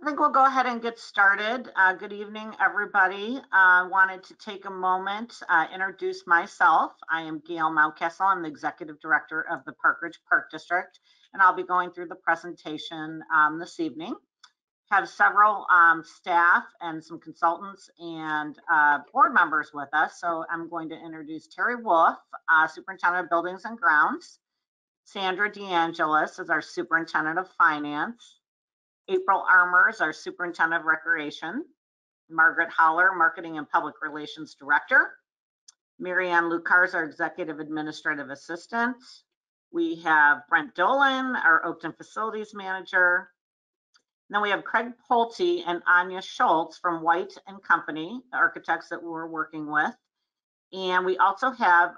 I think we'll go ahead and get started. Good evening, everybody. Wanted to take a moment, introduce myself. I am Gail Mountcastle. I'm the Executive Director of the Park Ridge Park District, and I'll be going through the presentation this evening. Have several staff and some consultants and board members with us. So I'm going to introduce Terry Wolf, Superintendent of Buildings and Grounds. Sandra DeAngelis is our Superintendent of Finance. April Armour is our Superintendent of Recreation. Margaret Holler, Marketing and Public Relations Director. Marianne Lucar is our Executive Administrative Assistant. We have Brent Dolan, our Oakton Facilities Manager. And then we have Craig Pulte and Anya Schultz from White and Company, the architects that we're working with. And we also have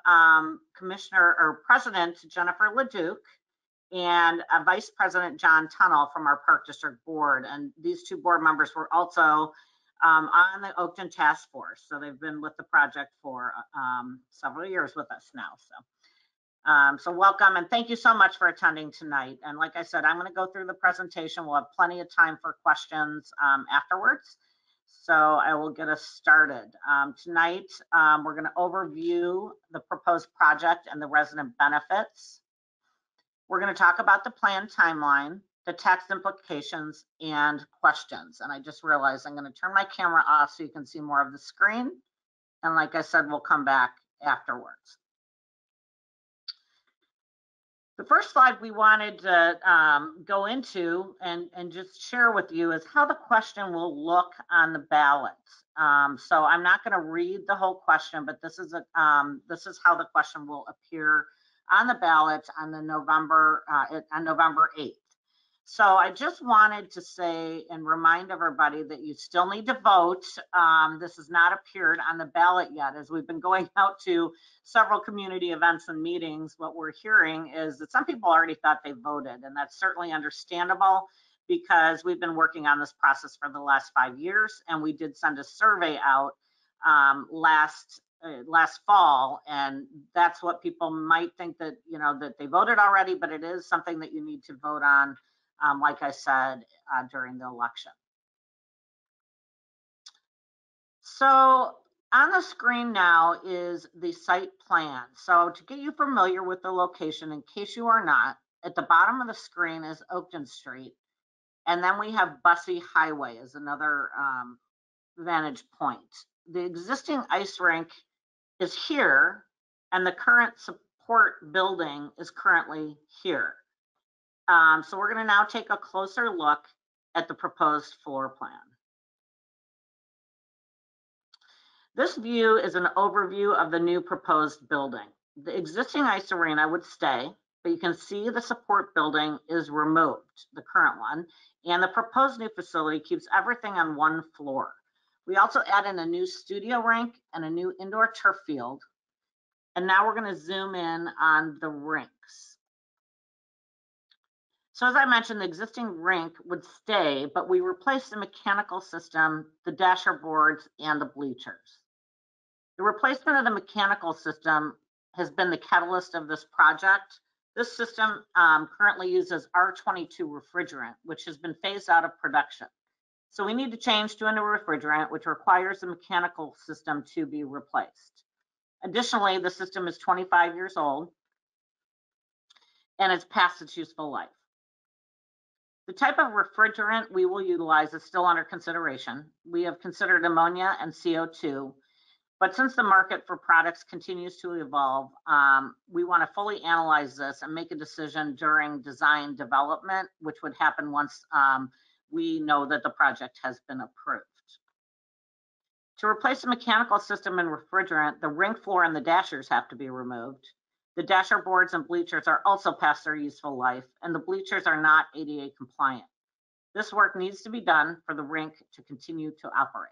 President Jennifer LeDuc and Vice President John Tunnell from our Park District Board. And these two board members were also on the Oakton Task Force. So they've been with the project for several years with us now. So welcome and thank you so much for attending tonight. And like I said, I'm going to go through the presentation. We'll have plenty of time for questions afterwards. So I will get us started. Tonight, we're going to overview the proposed project and the resident benefits. We're going to talk about the plan timeline, the tax implications, and questions. And I just realized I'm going to turn my camera off so you can see more of the screen. And like I said, we'll come back afterwards. The first slide we wanted to go into and just share with you is how the question will look on the ballot. So I'm not going to read the whole question, but this is how the question will appear on the ballot on November 8th. So I just wanted to say and remind everybody that you still need to vote. This has not appeared on the ballot yet. As we've been going out to several community events and meetings, what we're hearing is that some people already thought they voted, and that's certainly understandable because we've been working on this process for the last 5 years, and we did send a survey out last fall, and that's what people might think that, you know, that they voted already, but it is something that you need to vote on, like I said, during the election. So on the screen now is the site plan. So to get you familiar with the location, in case you are not, at the bottom of the screen is Oakton Street, and then we have Bussey Highway as another vantage point. The existing ice rink is here, and the current support building is currently here. So we're going to now take a closer look at the proposed floor plan. This view is an overview of the new proposed building. The existing ice arena would stay, but you can see the support building is removed, the current one, and the proposed new facility keeps everything on one floor. We also add in a new studio rink and a new indoor turf field. And now we're going to zoom in on the rinks. So as I mentioned, the existing rink would stay, but we replaced the mechanical system, the dasher boards, and the bleachers. The replacement of the mechanical system has been the catalyst of this project. This system currently uses R22 refrigerant, which has been phased out of production. So we need to change to a new refrigerant, which requires the mechanical system to be replaced. Additionally, the system is 25 years old and it's past its useful life. The type of refrigerant we will utilize is still under consideration. We have considered ammonia and CO2, but since the market for products continues to evolve, we want to fully analyze this and make a decision during design development, which would happen once we know that the project has been approved. To replace the mechanical system and refrigerant, the rink floor and the dashers have to be removed. The dasher boards and bleachers are also past their useful life, and the bleachers are not ADA compliant. This work needs to be done for the rink to continue to operate.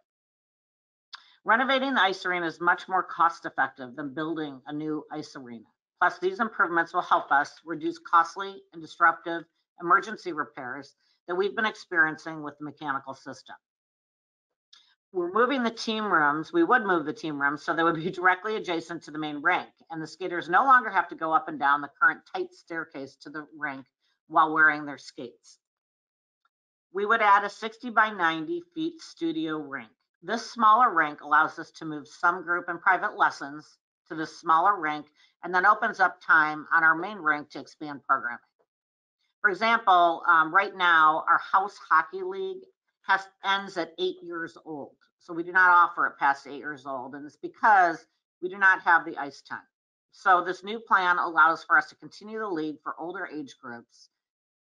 Renovating the ice arena is much more cost effective than building a new ice arena. Plus, these improvements will help us reduce costly and disruptive emergency repairs that we've been experiencing with the mechanical system. We're moving the team rooms. We would move the team rooms so they would be directly adjacent to the main rink, and the skaters no longer have to go up and down the current tight staircase to the rink while wearing their skates. We would add a 60 by 90 feet studio rink. This smaller rink allows us to move some group and private lessons to this smaller rink and then opens up time on our main rink to expand programming. For example, right now, our house hockey league ends at 8 years old. So we do not offer it past 8 years old, and it's because we do not have the ice time. So this new plan allows for us to continue the league for older age groups.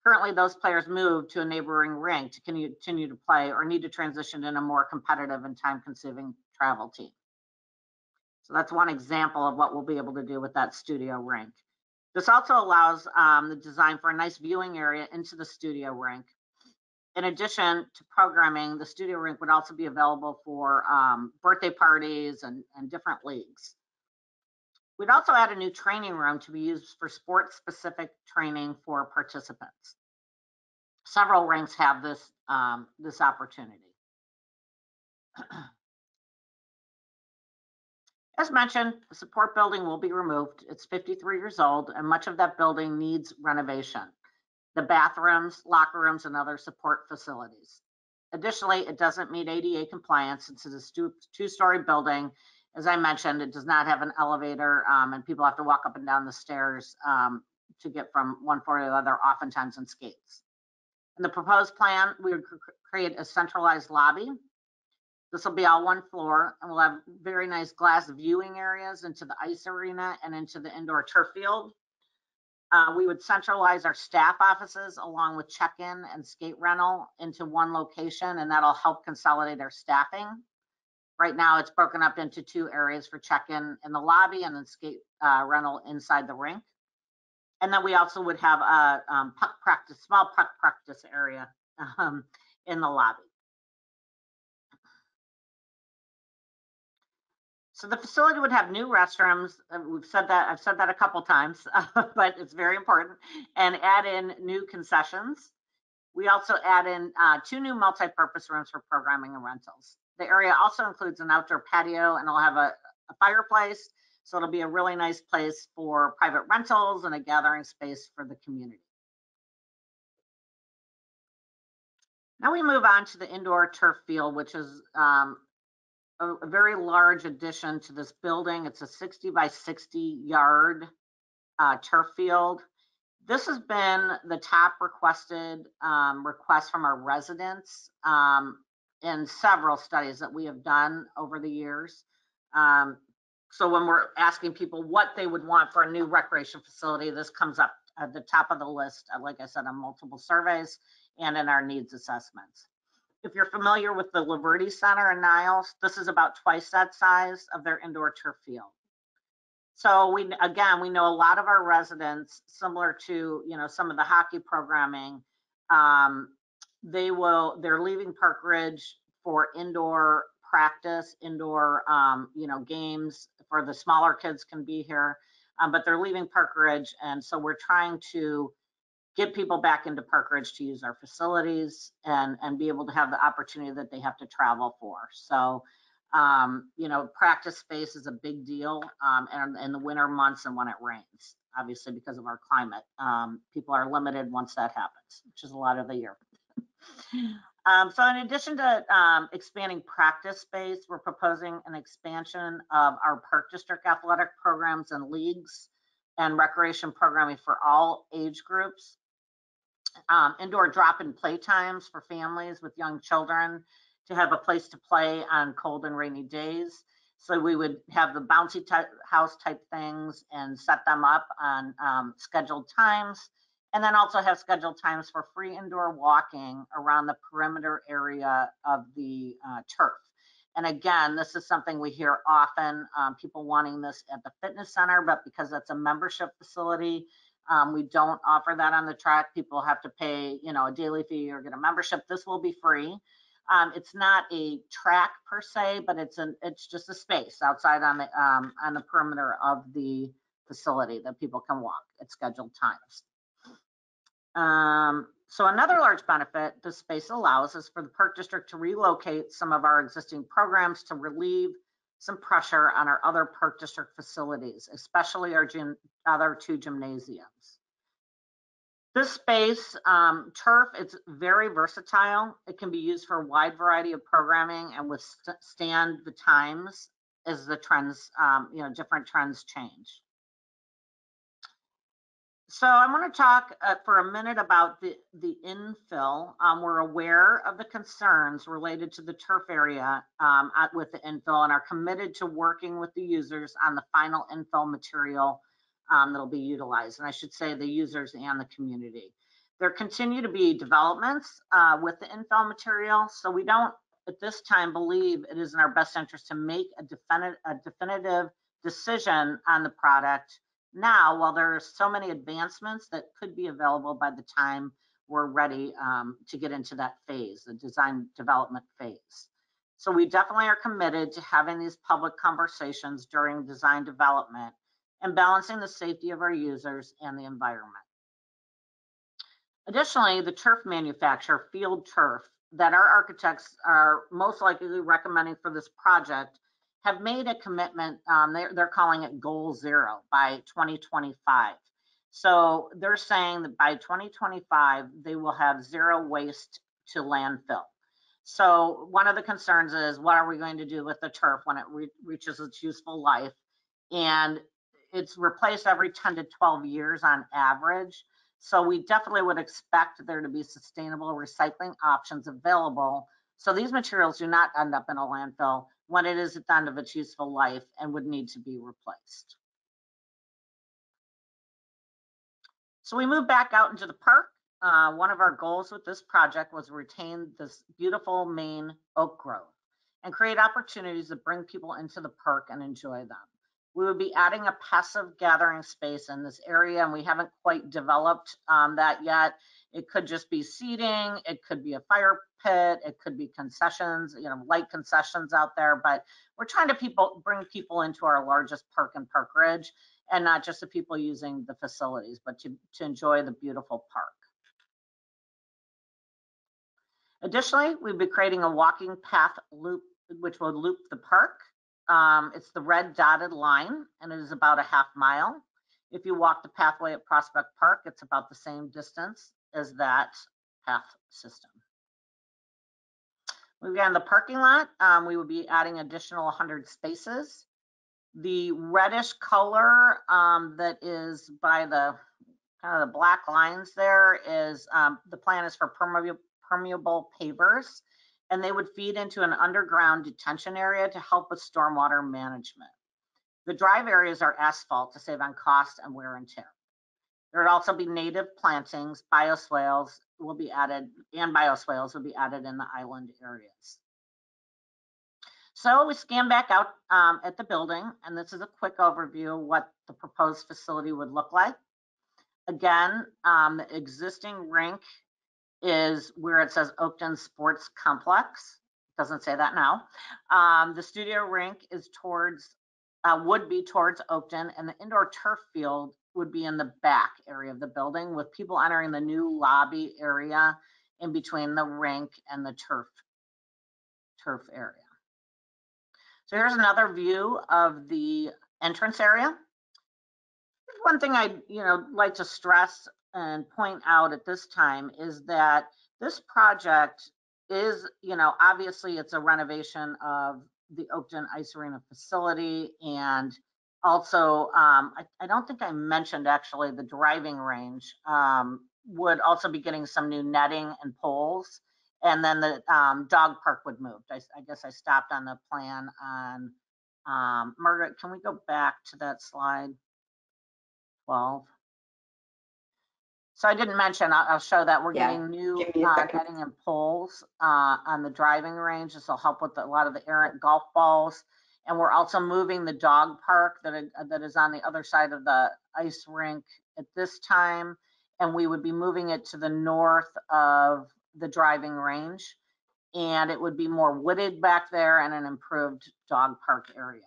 Currently, those players move to a neighboring rink to continue to play or need to transition in a more competitive and time-consuming travel team. So that's one example of what we'll be able to do with that studio rink. This also allows the design for a nice viewing area into the studio rink. In addition to programming, the studio rink would also be available for birthday parties and different leagues. We'd also add a new training room to be used for sports-specific training for participants. Several rinks have this opportunity. As mentioned, the support building will be removed. It's 53 years old, and much of that building needs renovation. The bathrooms, locker rooms, and other support facilities. Additionally, it doesn't meet ADA compliance since it is a two-story building. As I mentioned, it does not have an elevator, and people have to walk up and down the stairs to get from one floor to the other, oftentimes in skates. In the proposed plan, we would create a centralized lobby. This will be all one floor, and we'll have very nice glass viewing areas into the ice arena and into the indoor turf field. We would centralize our staff offices along with check-in and skate rental into one location, and that'll help consolidate our staffing. Right now, it's broken up into 2 areas for check-in in the lobby and then skate rental inside the rink. And then we also would have a small puck practice area in the lobby. So the facility would have new restrooms. I've said that a couple times, but it's very important, and add in new concessions. We also add in 2 new multi-purpose rooms for programming and rentals. The area also includes an outdoor patio, and it'll have a fireplace. So it'll be a really nice place for private rentals and a gathering space for the community. Now we move on to the indoor turf field, which is a very large addition to this building. It's a 60 by 60 yard turf field. This has been the top requested request from our residents in several studies that we have done over the years. So when we're asking people what they would want for a new recreation facility, this comes up at the top of the list, like I said, on multiple surveys and in our needs assessments. If you're familiar with the Liberty Center in Niles, this is about twice that size of their indoor turf field. So we know a lot of our residents, similar to some of the hockey programming, they're leaving Park Ridge for indoor practice, indoor games for the smaller kids can be here, but they're leaving Park Ridge, and so we're trying to get people back into Park Ridge to use our facilities and be able to have the opportunity that they have to travel for. So, practice space is a big deal and in the winter months and when it rains, obviously because of our climate. People are limited once that happens, which is a lot of the year. So in addition to expanding practice space, we're proposing an expansion of our Park District athletic programs and leagues and recreation programming for all age groups. Indoor drop-in play times for families with young children to have a place to play on cold and rainy days. So we would have the bouncy house type things and set them up on scheduled times, and then also have scheduled times for free indoor walking around the perimeter area of the turf. And again, this is something we hear often, people wanting this at the fitness center, but because that's a membership facility, we don't offer that on the track. People have to pay, a daily fee or get a membership. This will be free. It's not a track per se, but it's just a space outside on the perimeter of the facility that people can walk at scheduled times. So another large benefit this space allows is for the Park District to relocate some of our existing programs to relieve some pressure on our other Park District facilities, especially our other 2 gymnasiums. This space, turf, it's very versatile. It can be used for a wide variety of programming and withstand the times as the trends, different trends change. So I want to talk for a minute about the infill. We're aware of the concerns related to the turf area with the infill and are committed to working with the users on the final infill material that'll be utilized. And I should say the users and the community. There continue to be developments with the infill material, so we don't at this time believe it is in our best interest to make a definitive decision on the product now, while there are so many advancements that could be available by the time we're ready to get into that phase, the design development phase. So we definitely are committed to having these public conversations during design development and balancing the safety of our users and the environment. Additionally, the turf manufacturer, Field Turf, that our architects are most likely recommending for this project have made a commitment. They're calling it Goal Zero by 2025. So they're saying that by 2025, they will have zero waste to landfill. So one of the concerns is, what are we going to do with the turf when it reaches its useful life? And it's replaced every 10 to 12 years on average. So we definitely would expect there to be sustainable recycling options available, so these materials do not end up in a landfill when it is at the end of its useful life and would need to be replaced. So we move back out into the park. One of our goals with this project was to retain this beautiful main oak grove and create opportunities to bring people into the park and enjoy them. We would be adding a passive gathering space in this area, and we haven't quite developed that yet. It could just be seating, it could be a fire pit, it could be concessions, light concessions out there, but we're trying to bring people into our largest park in Park Ridge, and not just the people using the facilities, but to enjoy the beautiful park. Additionally, we'll be creating a walking path loop, which will loop the park. It's the red dotted line, and it is about a half mile. If you walk the pathway at Prospect Park, it's about the same distance as that path system. Moving on the parking lot, we will be adding additional 100 spaces. The reddish color that is by the kind of the black lines there is the plan is for permeable pavers, and they would feed into an underground detention area to help with stormwater management. The drive areas are asphalt to save on cost and wear and tear. There would also be native plantings, bioswales will be added, and bioswales will be added in the island areas. So we scan back out at the building, and this is a quick overview of what the proposed facility would look like. Again, the existing rink is where it says Oakton Sports Complex. It doesn't say that now. The studio rink is would be towards Oakton, and the indoor turf field would be in the back area of the building, with people entering the new lobby area in between the rink and the turf area. So here's another view of the entrance area. One thing I'd like to stress and point out at this time is that this project is, obviously it's a renovation of the Oakton Ice Arena facility, and also I don't think I mentioned actually the driving range would also be getting some new netting and poles, and then the dog park would move. I guess I stopped on the plan on Margaret. Can we go back to that slide 12? So I didn't mention, I'll show that we're getting new netting and poles on the driving range. This will help with a lot of the errant golf balls. And we're also moving the dog park that is on the other side of the ice rink at this time. And we would be moving it to the north of the driving range. And it would be more wooded back there and an improved dog park area.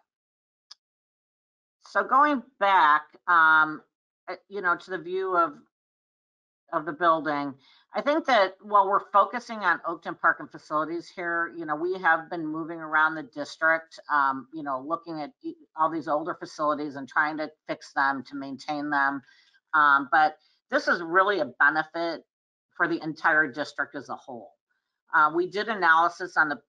So going back, to the view of the building, I think that while we're focusing on Oakton Park and facilities here, we have been moving around the district, looking at all these older facilities and trying to fix them, to maintain them. But This is really a benefit for the entire district as a whole. We did analysis on the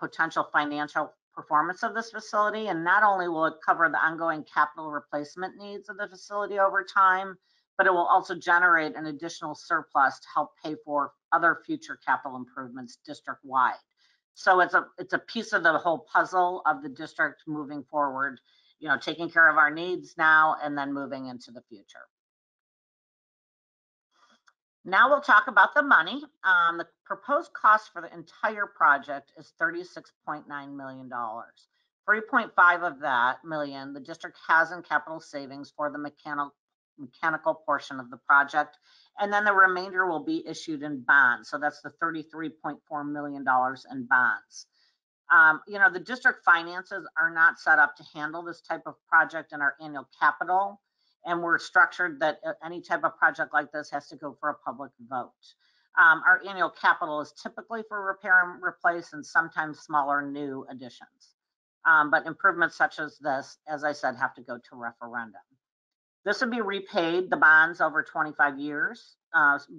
potential financial performance of this facility, and not only will it cover the ongoing capital replacement needs of the facility over time, but it will also generate an additional surplus to help pay for other future capital improvements district-wide. So it's a piece of the whole puzzle of the district moving forward, you know, taking care of our needs now and then moving into the future. Now we'll talk about the money. The proposed cost for the entire project is $36.9 million. 3.5 of that million the district has in capital savings for the mechanical portion of the project, and then the remainder will be issued in bonds. So that's the $33.4 million in bonds. You know, the district finances are not set up to handle this type of project in our annual capital. And we're structured that any type of project like this has to go for a public vote. Our annual capital is typically for repair and replace and sometimes smaller new additions. But improvements such as this, as I said, have to go to referendum. This would be repaid, the bonds, over 25 years,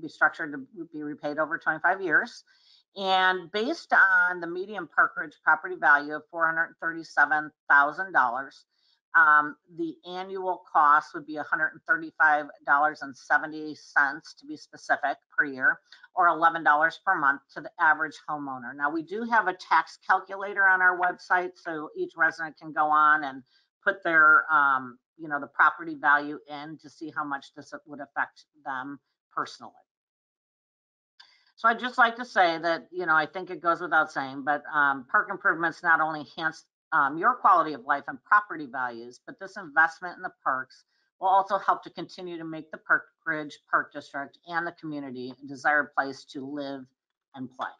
be structured to be repaid over 25 years. And based on the median Park Ridge property value of $437,000, the annual cost would be $135.70 to be specific per year, or $11 per month to the average homeowner. Now, we do have a tax calculator on our website, so each resident can go on and put their, you know, the property value in to see how much this would affect them personally. So I'd just like to say that, you know, I think it goes without saying, but park improvements not only enhance your quality of life and property values, but this investment in the parks will also help to continue to make the Park Ridge Park District and the community a desired place to live and play.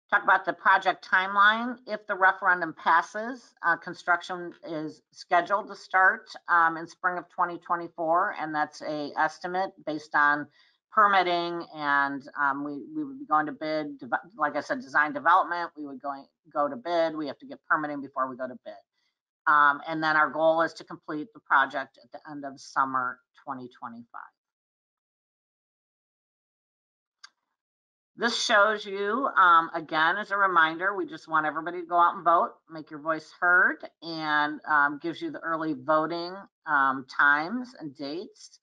Talk about the project timeline. If the referendum passes, construction is scheduled to start in spring of 2024, and that's an estimate based on permitting, and we would be going to bid. Like I said, design development, we would go to bid. We have to get permitting before we go to bid. And then our goal is to complete the project at the end of summer 2025. This shows you, again, as a reminder, we just want everybody to go out and vote, make your voice heard, and gives you the early voting times and dates.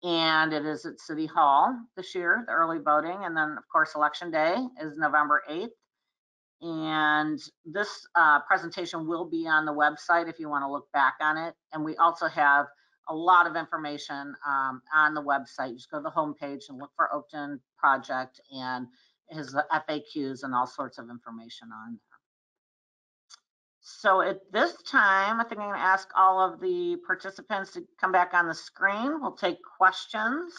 And it is at City Hall this year, the early voting. And then, of course, Election Day is November 8th. And this presentation will be on the website if you want to look back on it. And we also have a lot of information on the website. Just go to the homepage and look for Oakton Project, and his FAQs and all sorts of information on there. So at this time, I think I'm going to ask all of the participants to come back on the screen. We'll take questions,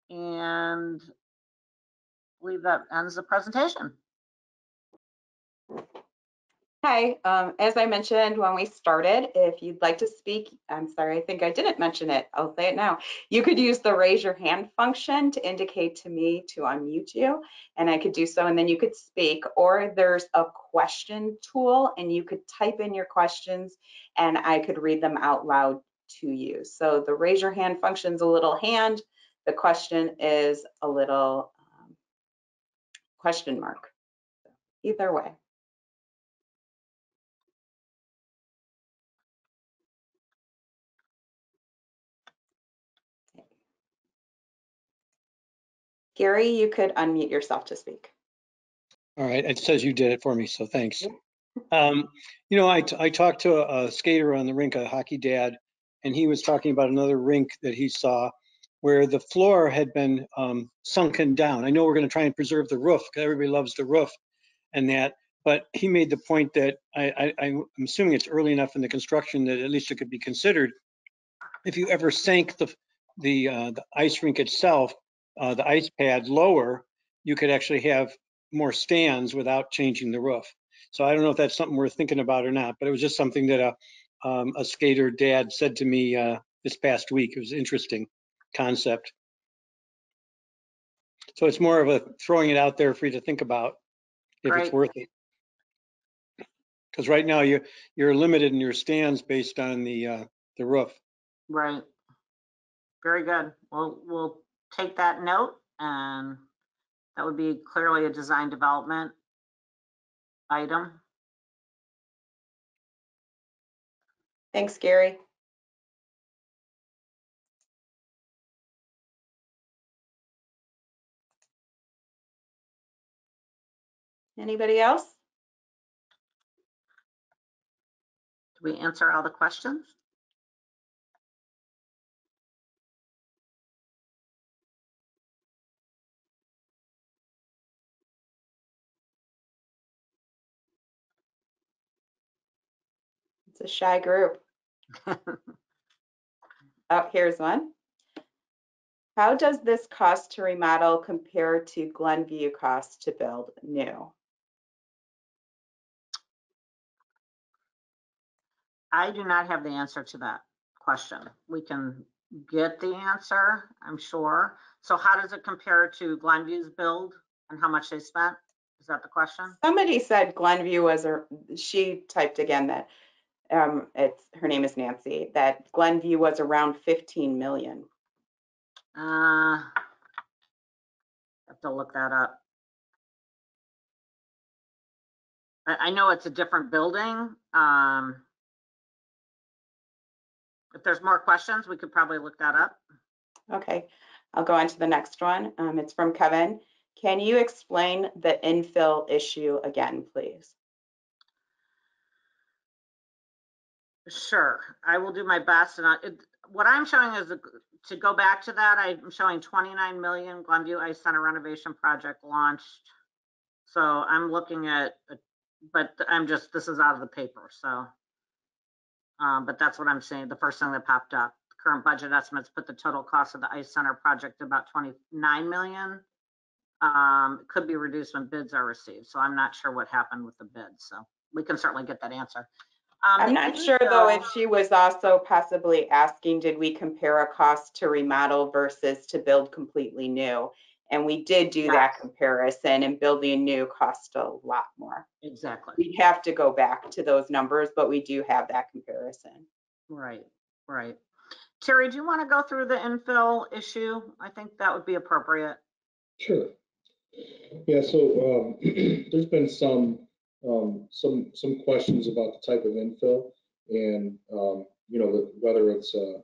and I believe that ends the presentation. Hi, as I mentioned when we started, if you'd like to speak, I'm sorry, I think I didn't mention it. I'll say it now. You could use the raise your hand function to indicate to me to unmute you, and I could do so, and then you could speak. Or there's a question tool, and you could type in your questions, and I could read them out loud to you. So the raise your hand function is a little hand. The question is a little question mark. Either way. Gary, you could unmute yourself to speak. All right, it says you did it for me, so thanks. You know, I talked to a skater on the rink, a hockey dad, and he was talking about another rink that he saw where the floor had been sunken down. I know we're going to try and preserve the roof because everybody loves the roof and that, but he made the point that I'm assuming it's early enough in the construction that at least it could be considered. If you ever sank the ice rink itself, the ice pad lower, you could actually have more stands without changing the roof. So I don't know if that's something we're thinking about or not, but it was just something that a skater dad said to me this past week. It was an interesting concept. So it's more of a throwing it out there for you to think about if it's worth it. Because right now you're limited in your stands based on the roof. Right. Very good. We'll take that note, and that would be clearly a design development item. Thanks, Gary. Anybody else? Did we answer all the questions? It's a shy group. Oh, here's one. How does this cost to remodel compare to Glenview cost to build new? I do not have the answer to that question. We can get the answer, I'm sure. So how does it compare to Glenview's build and how much they spent? Is that the question? Somebody said Glenview was, she typed again that her name is Nancy, that Glenview was around 15 million. Have to look that up. I know it's a different building. If there's more questions, we could probably look that up. Okay, I'll go on to the next one. It's from Kevin. Can you explain the infill issue again, please? Sure, I will do my best. And what I'm showing is, to go back to that, I'm showing 29 million Glenview Ice Center renovation project launched. So I'm looking at, but this is out of the paper. So, but that's what I'm saying. The first thing that popped up, current budget estimates put the total cost of the Ice Center project to about 29 million. It could be reduced when bids are received. So I'm not sure what happened with the bids. So we can certainly get that answer. I'm not sure though if she was also possibly asking, did we compare a cost to remodel versus to build completely new? And we did do that comparison, and building new cost a lot more. Exactly. We'd have to go back to those numbers, but we do have that comparison. Right, right. Terry, do you want to go through the infill issue? I think that would be appropriate. Sure. Yeah, so there's been some questions about the type of infill, and you know, whether it's a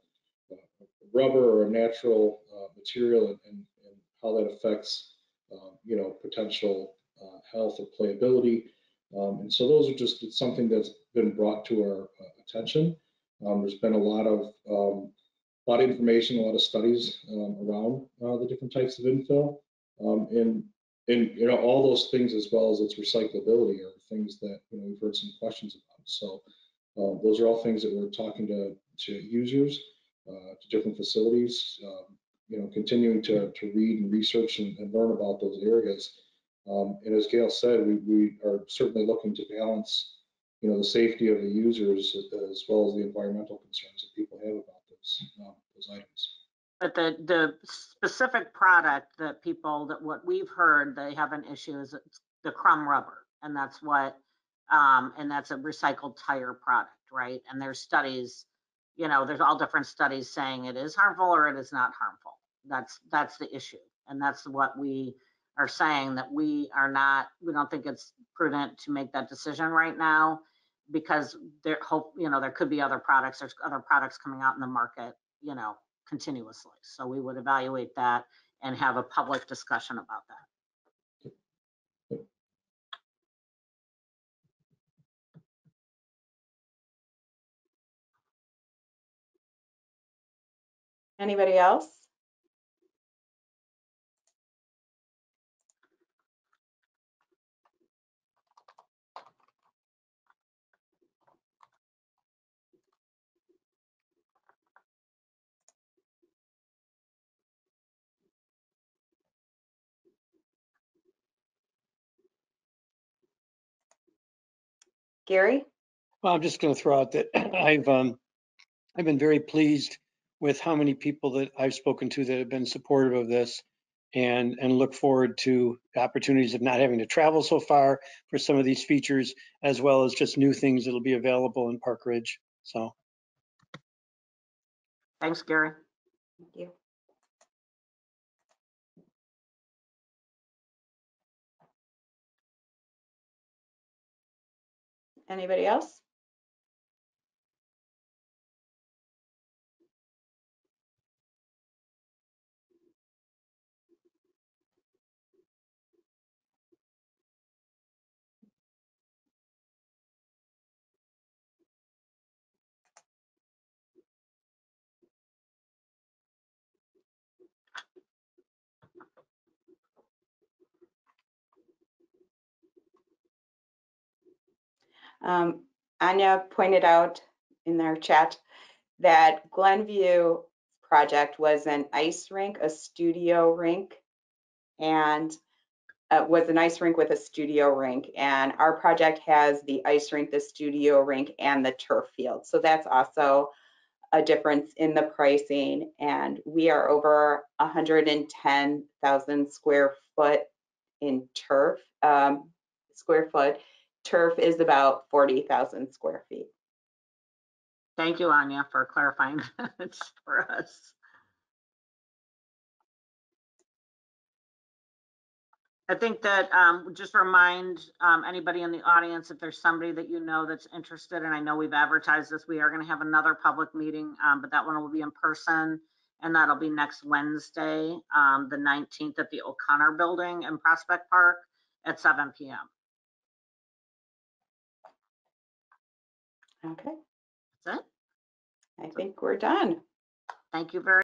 rubber or a natural material, and how that affects you know, potential health or playability. And so those are just something that's been brought to our attention. There's been a lot of information, a lot of studies around the different types of infill, and you know, all those things, as well as its recyclability, are things that, you know, we've heard some questions about. So those are all things that we're talking to users, to different facilities, you know, continuing to read and research and learn about those areas. And as Gail said, we are certainly looking to balance, you know, the safety of the users as well as the environmental concerns that people have about those items. But the specific product that what we've heard they have an issue is the crumb rubber, and that's what and that's a recycled tire product, right? And there's studies, you know, there's all different studies saying it is harmful or it is not harmful. That's the issue, and that's what we are saying, that we don't think it's prudent to make that decision right now, because there could be other products. There's other products coming out in the market, you know, continuously. So we would evaluate that and have a public discussion about that. Anybody else? Gary? Well, I'm just going to throw out that I've been very pleased with how many people that I've spoken to that have been supportive of this, and look forward to opportunities of not having to travel so far for some of these features, as well as just new things that'll be available in Park Ridge. So Thanks, Gary. Thank you. Anybody else? Anya pointed out in their chat that Glenview project was an ice rink, a studio rink, and was an ice rink with a studio rink. And our project has the ice rink, the studio rink, and the turf field. So that's also a difference in the pricing. And we are over 110,000 square foot in turf. Square foot. Turf is about 40,000 square feet. Thank you, Anya, for clarifying that for us. I think that just remind anybody in the audience, if there's somebody that you know that's interested, and I know we've advertised this, we are going to have another public meeting, but that one will be in person, and that'll be next Wednesday, the 19th at the O'Connor Building in Prospect Park at 7 p.m. Okay. That's it. I think we're done. Thank you very